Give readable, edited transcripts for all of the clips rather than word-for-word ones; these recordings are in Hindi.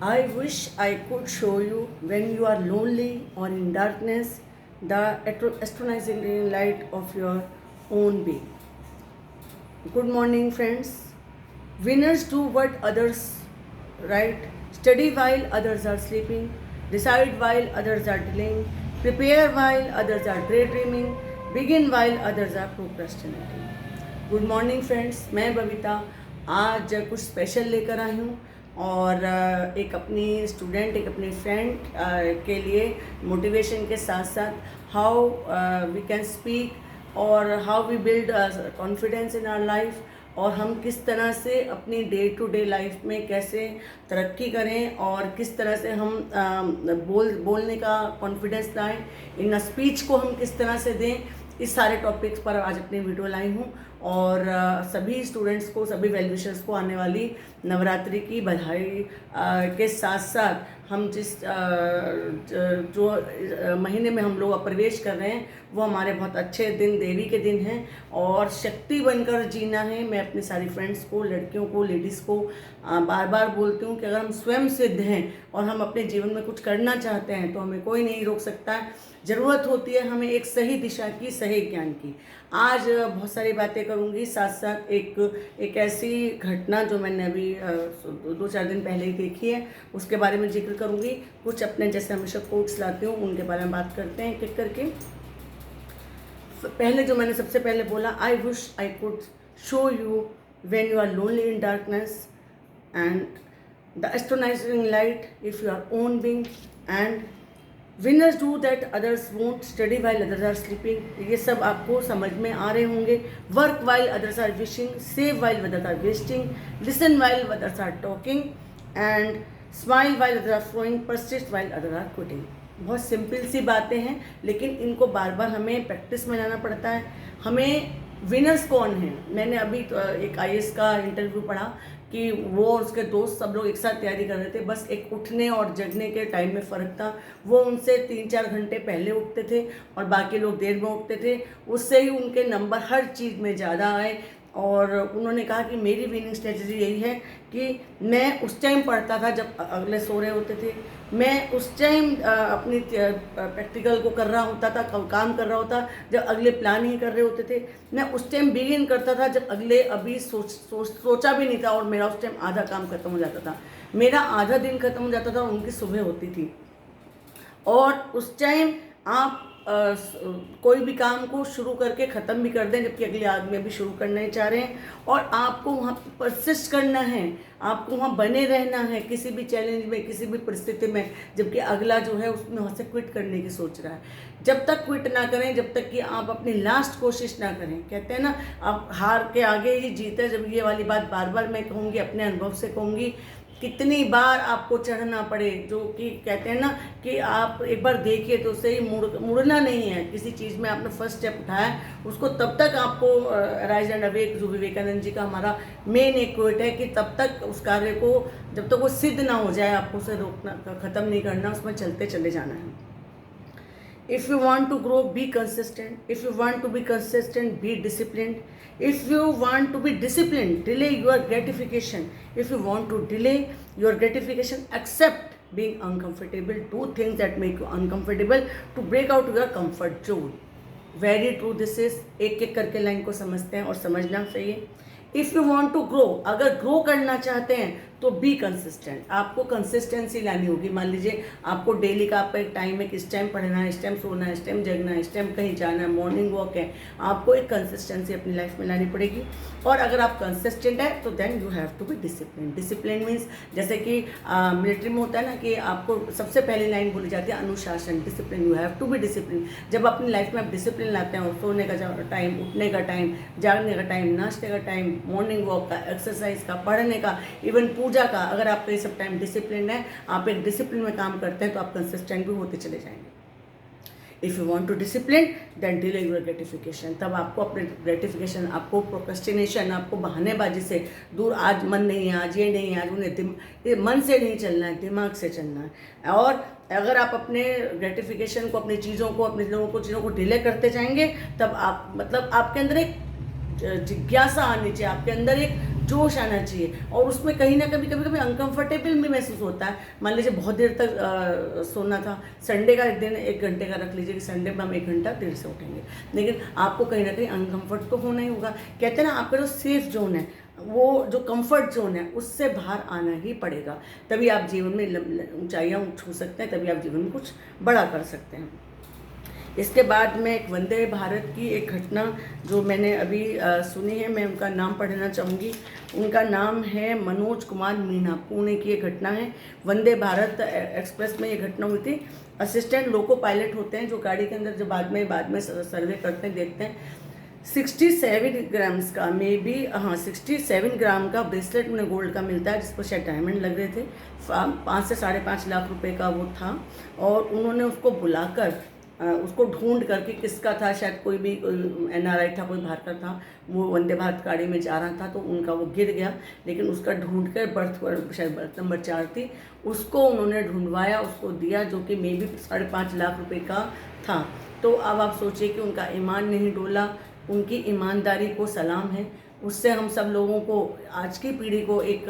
I wish I could show you when you are lonely or in darkness the astonishing light of your own being. Good morning, friends. Winners do what others right, study while others are sleeping, decide while others are delaying, prepare while others are daydreaming, begin while others are procrastinating. Good morning friends, मैं बबीता आज कुछ स्पेशल लेकर आई हूँ और एक अपनी स्टूडेंट, एक अपनी फ्रेंड के लिए मोटिवेशन के साथ साथ हाउ वी कैन स्पीक और how we build confidence in our life और हम किस तरह से अपनी डे टू डे लाइफ में कैसे तरक्की करें और किस तरह से हम बोलने का कॉन्फिडेंस लाएं, इन स्पीच को हम किस तरह से दें, इस सारे टॉपिक्स पर आज अपनी वीडियो लाई हूँ। और सभी स्टूडेंट्स को, सभी वेल विशर्स को आने वाली नवरात्रि की बधाई के साथ साथ हम जिस जो महीने में हम लोग प्रवेश कर रहे हैं वो हमारे बहुत अच्छे दिन, देवी के दिन हैं और शक्ति बनकर जीना है। मैं अपनी सारी फ्रेंड्स को, लड़कियों को, लेडीज़ को बार बार बोलती हूँ कि अगर हम स्वयं सिद्ध हैं और हम अपने जीवन में कुछ करना चाहते हैं तो हमें कोई नहीं रोक सकता। ज़रूरत होती है हमें एक सही दिशा की, सही ज्ञान की। आज बहुत सारी बातें करूँगी, साथ साथ एक ऐसी घटना जो मैंने अभी 2-4 दिन पहले ही देखी है उसके बारे में जिक्र करूँगी। कुछ अपने जैसे हमेशा कोट्स लाती हूँ उनके बारे में बात करते हैं एक एक करके। पहले जो मैंने सबसे पहले बोला, I wish I could show you when you are lonely in darkness and the astonishing light if you are own being and winners do that others won't, study while others are sleeping. ये सब आपको समझ में आ रहे होंगे। Work while others are wishing, save while others are wasting, listen while others are talking and smile while others are flowing, persist while others are quitting. बहुत सिंपल सी बातें हैं लेकिन इनको बार बार हमें प्रैक्टिस में लाना पड़ता है। हमें विनर्स कौन है, मैंने अभी तो एक IAS का इंटरव्यू पढ़ा कि वो और उसके दोस्त सब लोग एक साथ तैयारी कर रहे थे, बस एक उठने और जगने के टाइम में फ़र्क था। वो उनसे 3-4 घंटे पहले उठते थे और बाकी लोग देर में उठते थे, उससे ही उनके नंबर हर चीज़ में ज़्यादा आए। और उन्होंने कहा कि मेरी विनिंग स्ट्रेटजी यही है कि मैं उस टाइम पढ़ता था जब अगले सो रहे होते थे, मैं उस टाइम अपनी प्रैक्टिकल को कर रहा होता था, काम कर रहा होता जब अगले प्लान ही कर रहे होते थे, मैं उस टाइम बिगिन करता था जब अगले अभी सोचा भी नहीं था और मेरा उस टाइम आधा काम खत्म हो जाता था, मेरा आधा दिन खत्म हो जाता था, उनकी सुबह होती थी। और उस टाइम आप कोई भी काम को शुरू करके ख़त्म भी कर दें जबकि अगले आदमी भी शुरू करना ही चाह रहे हैं और आपको वहाँ परसिस्ट करना है, आपको वहाँ बने रहना है किसी भी चैलेंज में, किसी भी परिस्थिति में, जबकि अगला जो है उसमें वहाँ से क्विट करने की सोच रहा है। जब तक क्विट ना करें, जब तक कि आप अपनी लास्ट कोशिश ना करें, कहते हैं ना आप हार के आगे ही जीते। जब ये वाली बात बार बार मैं कहूँगी, अपने अनुभव से कहूँगी, कितनी बार आपको चढ़ना पड़े, जो कि कहते हैं ना कि आप एक बार देखिए तो सही, मुड़ना नहीं है। किसी चीज़ में आपने फर्स्ट स्टेप उठाया उसको तब तक आपको राइज एंड अवेक, जो विवेकानंद जी का हमारा मेन एक कोट है कि तब तक उस कार्य को, जब तक वो सिद्ध ना हो जाए, आपको उसे रोकना, ख़त्म नहीं करना, उसमें चलते चले जाना है। If you want to grow, be consistent. If you want to be consistent, be disciplined. If you want to be disciplined, delay your gratification. If you want to delay your gratification, accept being uncomfortable. Do things that make you uncomfortable to break out your comfort zone. Very true this is। एक एक करके लाइन को समझते हैं और समझना चाहिए। If you want to grow, अगर ग्रो करना चाहते हैं तो बी कंसिस्टेंट, आपको कंसिस्टेंसी लानी होगी। मान लीजिए आपको डेली का आपका एक टाइम है कि इस टाइम पढ़ना है, इस टाइम सोना है, इस टाइम जगना है, इस टाइम कहीं जाना है, मॉर्निंग वॉक है, आपको एक कंसिस्टेंसी अपनी लाइफ में लानी पड़ेगी। और अगर आप कंसिस्टेंट है तो then you have to be discipline. Discipline means जैसे कि मिलिट्री में होता है ना कि आपको सबसे पहली लाइन बोली जाती है अनुशासन, discipline, you have to be discipline. जब अपनी लाइफ में आप डिसिप्लिन लाते हैं और सोने का टाइम, उठने का टाइम, जागने का टाइम, नाश्ते का टाइम, मॉर्निंग वॉक का, एक्सरसाइज का, पढ़ने का, इवन पूजा का, अगर आपका ये सब टाइम डिसिप्लिन है, आप एक डिसिप्लिन में काम करते हैं तो आप कंसिस्टेंट भी होते चले जाएंगे। If you want to discipline then delay your gratification. तब आपको अपने ग्रेटिफिकेशन, आपको प्रोक्रेस्टिनेशन, आपको बहानेबाजी से दूर, आज मन नहीं है, आज ये नहीं है, आज उन्हें मन से नहीं चलना है, दिमाग से चलना है। और अगर आप अपने ग्रेटिफिकेशन को, अपनी चीज़ों को, अपने चीज़ों को डिले करते जाएंगे तब आप, मतलब आपके अंदर एक जिज्ञासा आनी चाहिए, आपके अंदर एक जोश आना चाहिए, और उसमें कहीं ना कभी कभी अनकंफर्टेबल भी महसूस होता है। मान लीजिए बहुत देर तक सोना था, संडे का एक दिन 1 घंटे का रख लीजिए कि संडे में हम 1 घंटा देर से उठेंगे, लेकिन आपको कहीं ना कहीं अनकंफर्ट तो होना ही होगा। कहते हैं ना, आपका जो सेफ जोन है, वो जो कंफर्ट जोन है, उससे बाहर आना ही पड़ेगा, तभी आप जीवन में ऊंचाइयां छू सकते हैं, तभी आप जीवन में कुछ बड़ा कर सकते हैं। इसके बाद में एक वंदे भारत की एक घटना जो मैंने अभी सुनी है, मैं उनका नाम पढ़ना चाहूँगी। उनका नाम है मनोज कुमार मीणा, पुणे की ये घटना है। वंदे भारत एक्सप्रेस में ये घटना हुई थी। असिस्टेंट लोको पायलट होते हैं जो गाड़ी के अंदर जो बाद में सर्वे करते हैं, देखते हैं 67 ग्राम्स का, मे बी 67 ग्राम का ब्रेसलेट उन्हें गोल्ड का मिलता है, जिस पर शायद डायमंड लग रहे थे। 5 से 5.5 लाख रुपए का वो था, और उन्होंने उसको बुलाकर उसको ढूंढ करके, किसका था, शायद कोई भी NRI था, कोई बाहर का था, वो वंदे भारत गाड़ी में जा रहा था, तो उनका वो गिर गया, लेकिन उसका ढूंढ कर शायद बर्थ नंबर 4 थी, उसको उन्होंने ढूंढवाया, उसको दिया, जो कि मे बी 5.5 लाख रुपए का था। तो अब आप सोचिए कि उनका ईमान नहीं डोला, उनकी ईमानदारी को सलाम है। उससे हम सब लोगों को, आज की पीढ़ी को, एक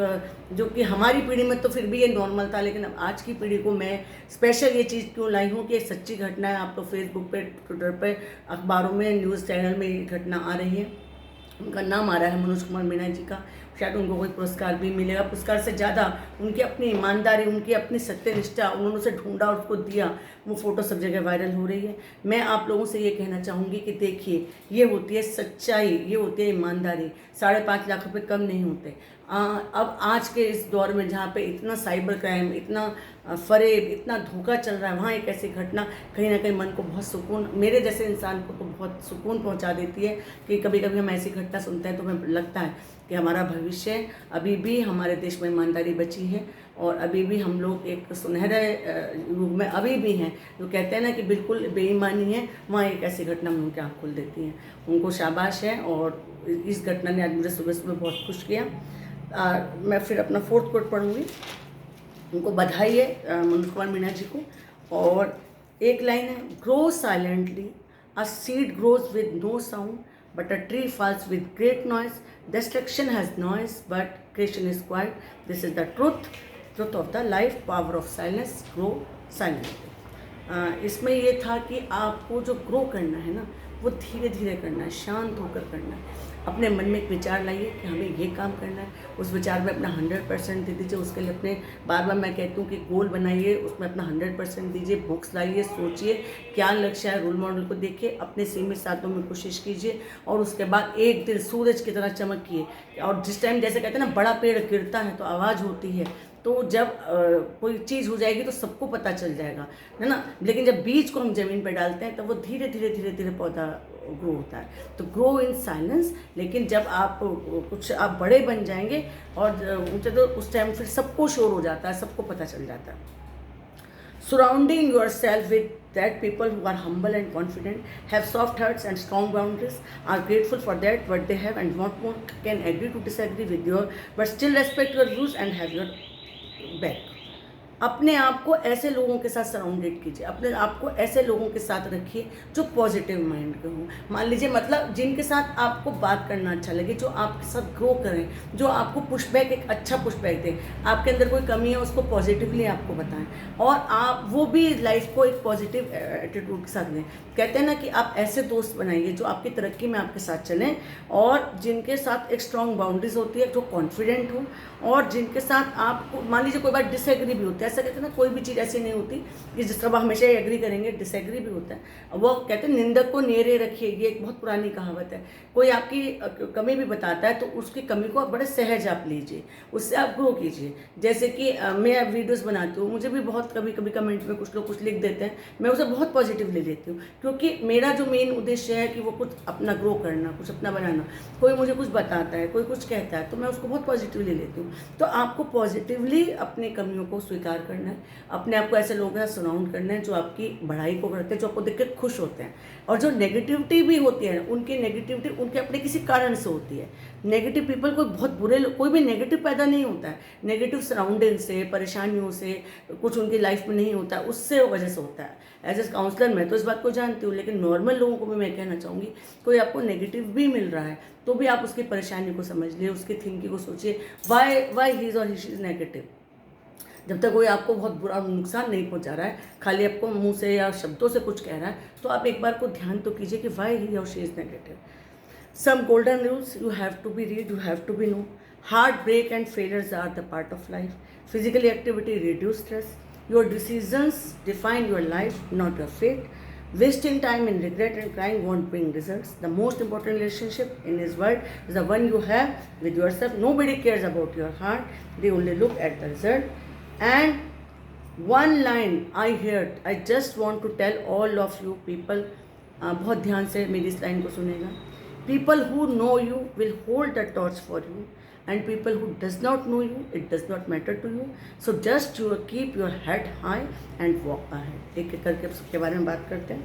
जो कि हमारी पीढ़ी में तो फिर भी ये नॉर्मल था, लेकिन अब आज की पीढ़ी को मैं स्पेशल ये चीज़ क्यों लाई हूँ कि सच्ची घटना है। आप तो फेसबुक पे, ट्विटर पे, अखबारों में, न्यूज़ चैनल में ये घटना आ रही है। उनका नाम आ रहा है मनोज कुमार मीणा जी का, शायद उनको कोई पुरस्कार भी मिलेगा। पुरस्कार से ज़्यादा उनकी अपनी ईमानदारी, उनकी अपनी सत्यनिष्ठा, उन्होंने उसे ढूंढा, उसको दिया, वो फ़ोटो सब जगह वायरल हो रही है। मैं आप लोगों से ये कहना चाहूँगी कि देखिए, ये होती है सच्चाई, ये होती है ईमानदारी। 5.5 लाख रुपए कम नहीं होते। अब आज के इस दौर में जहाँ पे इतना साइबर क्राइम, इतना फरेब, इतना धोखा चल रहा है, वहाँ एक ऐसी घटना कहीं ना कहीं मन को बहुत सुकून, मेरे जैसे इंसान को तो बहुत सुकून पहुँचा देती है कि कभी कभी हम ऐसी घटना सुनते हैं तो हमें लगता है कि हमारा भविष्य, अभी भी हमारे देश में ईमानदारी बची है, और अभी भी हम लोग एक सुनहरे युग में अभी भी हैं। जो कहते हैं ना कि बिल्कुल बेईमानी है, वहाँ एक ऐसी घटना में उनकी आँख खोल देती है। उनको शाबाश है, और इस घटना ने आज मुझे सुबह सुबह बहुत खुश किया। मैं फिर अपना 4th कोट पढ़ूँगी। उनको बधाई है मनोज कुमार मीणा जी को। और एक लाइन है, grow silently, a seed grows with no sound, but a tree falls with great noise, destruction has noise but creation is quiet, this is the truth of the life, power of silence, grow silently. इसमें ये था कि आपको जो ग्रो करना है ना, वो धीरे धीरे करना है, शांत होकर करना है। अपने मन में एक विचार लाइए कि हमें ये काम करना है, उस विचार में अपना 100% दे दीजिए। उसके लिए अपने, बार बार मैं कहती हूँ कि गोल बनाइए, उसमें अपना 100% दीजिए, बुक्स लाइए, सोचिए क्या लक्ष्य है, रोल मॉडल को देखिए, अपने सीमित साधनों में कोशिश कीजिए, और उसके बाद एक दिन सूरज की तरह चमकिए। और जिस टाइम, जैसे कहते हैं ना, बड़ा पेड़ गिरता है तो आवाज़ होती है, तो जब कोई चीज़ हो जाएगी तो सबको पता चल जाएगा, है ना। लेकिन जब बीज को हम ज़मीन पर डालते हैं तब वो धीरे धीरे पौधा ग्रो होता है। तो ग्रो इन साइलेंस। लेकिन जब आप कुछ आप बड़े बन जाएंगे और तो उस टाइम फिर सबको शोर हो जाता है, सबको पता चल जाता है। Surrounding yourself with that people who are humble and confident, have soft hearts and strong boundaries, are grateful for that what they have, and what can agree to disagree with your, but still respect your views and have your back. अपने आप को ऐसे लोगों के साथ सराउंडेड कीजिए, अपने आप को ऐसे लोगों के साथ रखिए जो पॉजिटिव माइंड के हों। मान लीजिए, मतलब जिनके साथ आपको बात करना अच्छा लगे, जो आपके साथ ग्रो करें, जो आपको पुशबैक, एक अच्छा पुशबैक दें, आपके अंदर कोई कमी है उसको पॉजिटिवली आपको बताएं, और आप वो भी लाइफ को एक पॉजिटिव एटीट्यूड के साथ लें। कहते हैं ना कि आप ऐसे दोस्त बनाइए जो आपकी तरक्की में आपके साथ चलें, और जिनके साथ एक स्ट्रॉन्ग बाउंड्रीज होती है, जो कॉन्फिडेंट हो, और जिनके साथ आपको, मान लीजिए कोई बात डिसएग्री भी होती है, ऐसा कहते हैं ना, कोई भी चीज़ ऐसी नहीं होती कि जिस तरह हमेशा ही एग्री करेंगे, डिसएग्री भी होता है। वो कहते हैं निंदक को नेरे रखिए, ये एक बहुत पुरानी कहावत है। कोई आपकी कमी भी बताता है तो उसकी कमी को आप बड़े सहज आप लीजिए, उससे आप ग्रो कीजिए। जैसे कि मैं वीडियोस बनाती हूँ, मुझे भी बहुत कभी कभी कमेंट में कुछ लोग कुछ लिख देते हैं, मैं उसे बहुत पॉजिटिवली लेती हूँ, क्योंकि मेरा जो मेन उद्देश्य है कि वो कुछ अपना ग्रो करना, कुछ अपना बनाना। कोई मुझे कुछ बताता है, कोई कुछ कहता है, तो मैं उसको बहुत पॉजिटिवली लेती हूँ। तो आपको पॉजिटिवली अपनी कमियों को स्वीकार प्यार करना है, अपने आप को ऐसे लोगों के साथ सराउंड करना है जो आपकी बढ़ाई को करते हैं, जो आपको देख के खुश होते हैं। और जो नेगेटिविटी भी होती है, उनकी नेगेटिविटी उनके अपने किसी कारण से होती है। नेगेटिव पीपल कोई बहुत बुरे, कोई भी नेगेटिव पैदा नहीं होता है, नेगेटिव सराउंडिंग से, परेशानियों से, कुछ उनकी लाइफ में नहीं होता है, उससे वजह से होता है। एज ए काउंसलर मैं तो इस बात को जानती हूँ, लेकिन नॉर्मल लोगों को भी मैं कहना चाहूँगी, कोई आपको नेगेटिव भी मिल रहा है तो भी आप उसकी परेशानी को समझिए, उसकी थिंकिंग को सोचिए, वाई ही इज़ और ही इज़ नेगेटिव। जब तक कोई आपको बहुत बुरा नुकसान नहीं पहुंचा रहा है, खाली आपको मुंह से या शब्दों से कुछ कह रहा है, तो आप एक बार को ध्यान तो कीजिए कि वाई ही और she is negative. Some golden rules you have to be read, you have to be know. Heart break and failures are the part of life. Physical activity reduce stress. Your decisions define your life, not your fate. Wasting time in regret and crying won't bring results. The most important relationship in this world is the one you have with yourself. Nobody cares about your heart. They only look at the result. And one line I heard, I just want to tell all of you people, बहुत ध्यान से मेरी इस लाइन को सुनेगा. People who know you will hold the torch for you, and people who does not know you, it does not matter to you. So just you keep your head high and walk ahead. एक एक करके सबके बारे में बात करते हैं.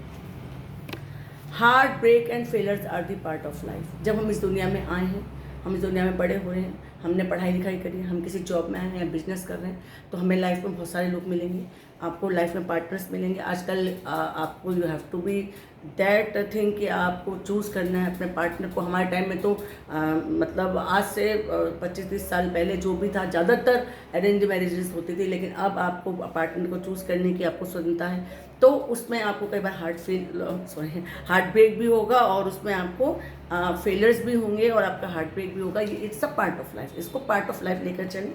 Heart break and failures are the part of life. जब हम इस दुनिया में आए हैं, हम इस दुनिया में बड़े हुए हैं, हमने पढ़ाई लिखाई करी है, हम किसी जॉब में आए हैं या बिजनेस कर रहे हैं, तो हमें लाइफ में बहुत सारे लोग मिलेंगे. आपको लाइफ में पार्टनर्स मिलेंगे. आजकल आपको you have to be that thing कि आपको चूज़ करना है अपने पार्टनर को. हमारे टाइम में तो मतलब आज से 25-30 साल पहले जो भी था, ज़्यादातर अरेंज मैरिजेस होती थी, लेकिन अब आपको पार्टनर को चूज़ करने की आपको स्वतंत्रता है. तो उसमें आपको कई बार हार्ट ब्रेक भी होगा, और उसमें आपको फेलियर्स भी होंगे, और आपका हार्ट ब्रेक भी होगा. ये it's a part of life. इसको पार्ट ऑफ लाइफ लेकर चलें.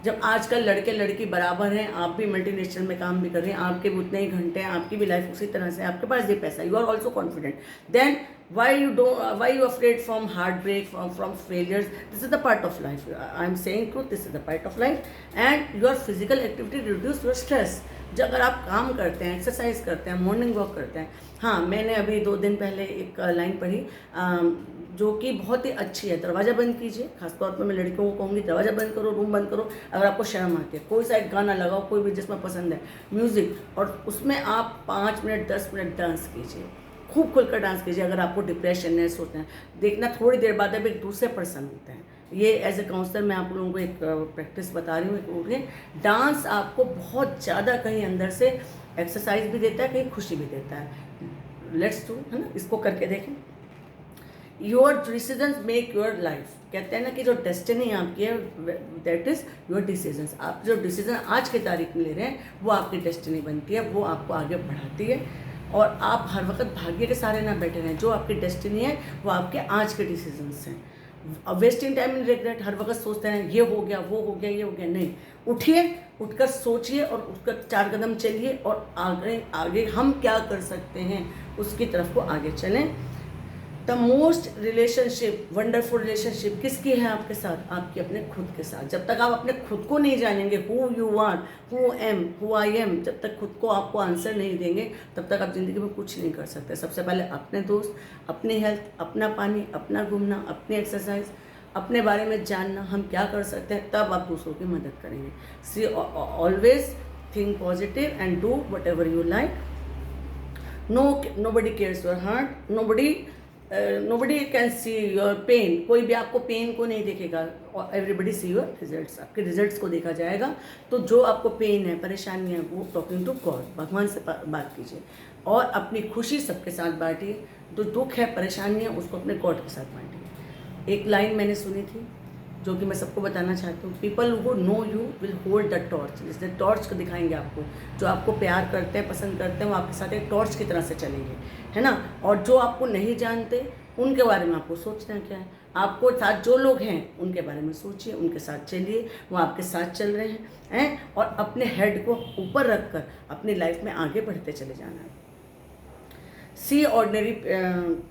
जब आजकल लड़के लड़की बराबर हैं, आप भी मल्टीनेशनल में काम भी कर रहे हैं, आपके भी उतने ही घंटे हैं, आपकी भी लाइफ उसी तरह से, आपके पास ये पैसा, you are also confident. Then why you afraid from heartbreak, from failures? This is the part of life. I am saying truth, this is the part of life. And your physical activity reduce your stress. जब अगर आप काम करते हैं, एक्सरसाइज करते हैं, मॉर्निंग वॉक करते हैं. हाँ, मैंने अभी 2 दिन पहले एक लाइन पढ़ी जो कि बहुत ही अच्छी है. दरवाज़ा बंद कीजिए. खासतौर पर मैं लड़कियों को कहूँगी, दरवाज़ा बंद करो, रूम बंद करो. अगर आपको शर्म आती है, कोई सा एक गाना लगाओ, कोई भी जिसमें पसंद है म्यूज़िक, और उसमें आप 5 मिनट 10 मिनट डांस कीजिए. खूब खुलकर डांस कीजिए. अगर आपको डिप्रेशन है, सोचना है, देखना थोड़ी देर बाद अब एक दूसरे पर्सन होते हैं. ये एज ए काउंसलर मैं आप लोगों को एक प्रैक्टिस बता रही हूँ. डांस आपको बहुत ज़्यादा कहीं अंदर से एक्सरसाइज भी देता है, कहीं खुशी भी देता है. लेट्स डू, है ना, इसको करके देखें. Your decisions make your life. कहते हैं ना कि जो डेस्टिनी आपकी है, दैट इज़ योर डिसीजंस. आप जो डिसीजन आज की तारीख में ले रहे हैं, वो आपकी डेस्टिनी बनती है, वो आपको आगे बढ़ाती है. और आप हर वक्त भाग्य के सहारे ना बैठे रहें. जो आपकी डेस्टिनी है वो आपके आज के डिसीजंस हैं. वेस्टिंग टाइम इन रिग्रेट, हर वक्त सोचते हैं ये हो गया, वो हो गया, ये हो गया. नहीं, उठिए, उठकर सोचिए और उठकर 4 कदम चलिए, और आगे आगे हम क्या कर सकते हैं उसकी तरफ को आगे चलें. The most relationship, wonderful relationship किसकी है आपके साथ? आपकी अपने खुद के साथ. जब तक आप अपने खुद को नहीं जानेंगे, who you are, who am, who I am, जब तक खुद को आपको आंसर नहीं देंगे, तब तक आप ज़िंदगी में कुछ नहीं कर सकते. सबसे पहले अपने दोस्त, अपनी हेल्थ, अपना पानी, अपना घूमना, अपनी एक्सरसाइज, अपने बारे में जानना, हम क्या कर सकते हैं, तब आप दूसरों की मदद करेंगे. See always think positive and do whatever you like. Nobody cares your heart. Nobody can see your pain. कोई भी आपको पेन को नहीं देखेगा. Everybody see your results. आपके रिजल्ट्स को देखा जाएगा. तो जो आपको पेन है, परेशानी है, वो टॉकिंग टू गॉड, भगवान से बात कीजिए. और अपनी खुशी सबके साथ बांटिए. जो दुख है, परेशानी है, उसको अपने गॉड के साथ बांटिए. एक लाइन मैंने सुनी थी जो कि मैं सबको बताना चाहती हूँ. People who know you will hold the torch. जिसने टॉर्च को दिखाएंगे आपको, जो आपको प्यार करते हैं, पसंद करते हैं, वो आपके साथ एक टॉर्च की तरह से चलेंगे, है ना. और जो आपको नहीं जानते, उनके बारे में आपको सोचना क्या है. आपको साथ जो लोग हैं उनके बारे में सोचिए, उनके साथ चलिए, वो आपके साथ चल रहे हैं, और अपने हेड को ऊपर रखकर अपनी लाइफ में आगे बढ़ते चले जाना है. See ordinary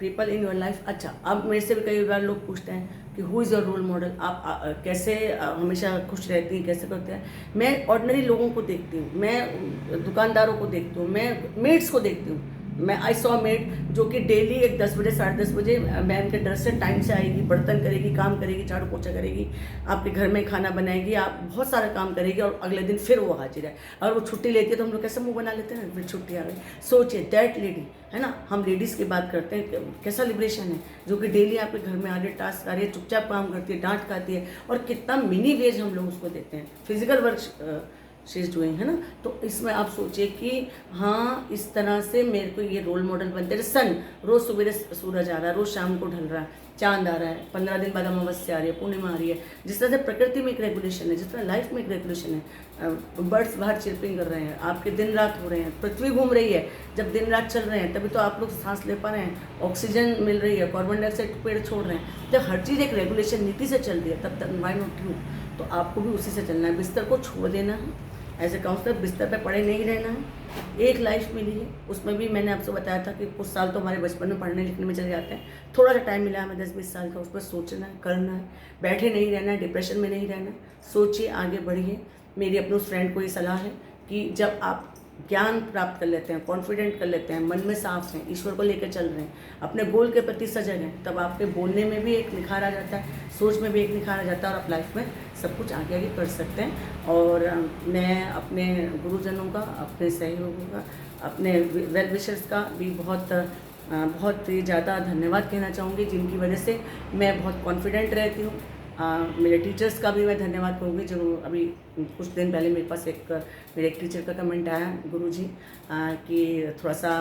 people in your life. अच्छा, अब मेरे से भी कई बार लोग पूछते हैं कि who is your role model. आप कैसे हमेशा खुश रहती हैं, कैसे करते हैं. मैं ऑर्डिनरी लोगों को देखती हूँ, मैं दुकानदारों को देखती हूँ, मैं मेड्स को देखती हूँ. मैं आई सॉ मेड जो कि डेली एक 10 बजे 10:30 बजे मैम के डर से टाइम से आएगी, बर्तन करेगी, काम करेगी, झाड़ू पोछा करेगी, आपके घर में खाना बनाएगी, आप बहुत सारा काम करेगी और अगले दिन फिर वो हाजिर है। अगर वो छुट्टी लेती है तो हम लोग कैसे मुंह बना लेते हैं, फिर छुट्टी आ गई। सोचिए दैट लेडी, है ना, हम लेडीज़ की बात करते हैं, कैसा लिबरेशन है, जो कि डेली आपके घर में आ रही है, टास्क आ रही है, चुपचाप काम करती है, डांट खाती है, और कितना मिनी वेज हम लोग उसको देते हैं, physical work she is doing, है ना। तो इसमें आप सोचिए कि हाँ, इस तरह से मेरे को ये रोल मॉडल बनते हैं। सन, रोज़ सवेरे सूरज आ रहा है, रोज़ शाम को ढल रहा है, चांद आ रहा है, 15 दिन बाद अमावस्या आ रही है, पूर्णिमा आ रही है। जिस तरह से प्रकृति में एक रेगुलेशन है, जिस तरह लाइफ में एक रेगुलेशन है, बर्ड्स बाहर चिरपिंग कर रहे हैं, आपके दिन रात हो रहे हैं, पृथ्वी घूम रही है, जब दिन रात चल रहे हैं तभी तो आप लोग सांस ले पा रहे हैं, ऑक्सीजन मिल रही है, कार्बन डाइऑक्साइड पेड़ छोड़ रहे हैं। जब हर चीज़ एक रेगुलेशन नीति से चल रही है तब तक वाई नॉट यू, तो आपको भी उसी से चलना है। बिस्तर को छोड़ देना है, एज ए काउंसलर बिस्तर पे पड़े नहीं रहना है। एक लाइफ मिली है, उसमें भी मैंने आपसे बताया था कि कुछ साल तो हमारे बचपन में पढ़ने लिखने में चले जाते हैं, थोड़ा सा टाइम मिला हमें 10-20 साल का, उस पर सोचना है, करना है, बैठे नहीं रहना है, डिप्रेशन में नहीं रहना है। सोचिए, आगे बढ़िए। मेरी अपने उस फ्रेंड को ये सलाह है कि जब आप ज्ञान प्राप्त कर लेते हैं, कॉन्फिडेंट कर लेते हैं, मन में साफ हैं, ईश्वर को लेकर चल रहे हैं, अपने गोल के प्रति सजग हैं, तब आपके बोलने में भी एक निखार आ जाता है, सोच में भी एक निखार आ जाता है, और आप लाइफ में सब कुछ आगे आगे कर सकते हैं। और मैं अपने गुरुजनों का, अपने सहयोगियों का, अपने वेल विशर्स का भी बहुत ही ज़्यादा धन्यवाद कहना चाहूँगी, जिनकी वजह से मैं बहुत कॉन्फिडेंट रहती हूँ। मेरे टीचर्स का भी मैं धन्यवाद कहूँगी, जो अभी कुछ दिन पहले मेरे पास मेरे एक टीचर का कमेंट आया, गुरुजी, कि थोड़ा सा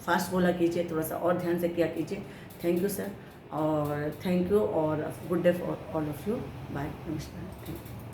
फास्ट बोला कीजिए, थोड़ा सा और ध्यान से किया कीजिए। थैंक यू सर, और थैंक यू, और good day for all of you. Bye, नमस्कार, थैंक यू।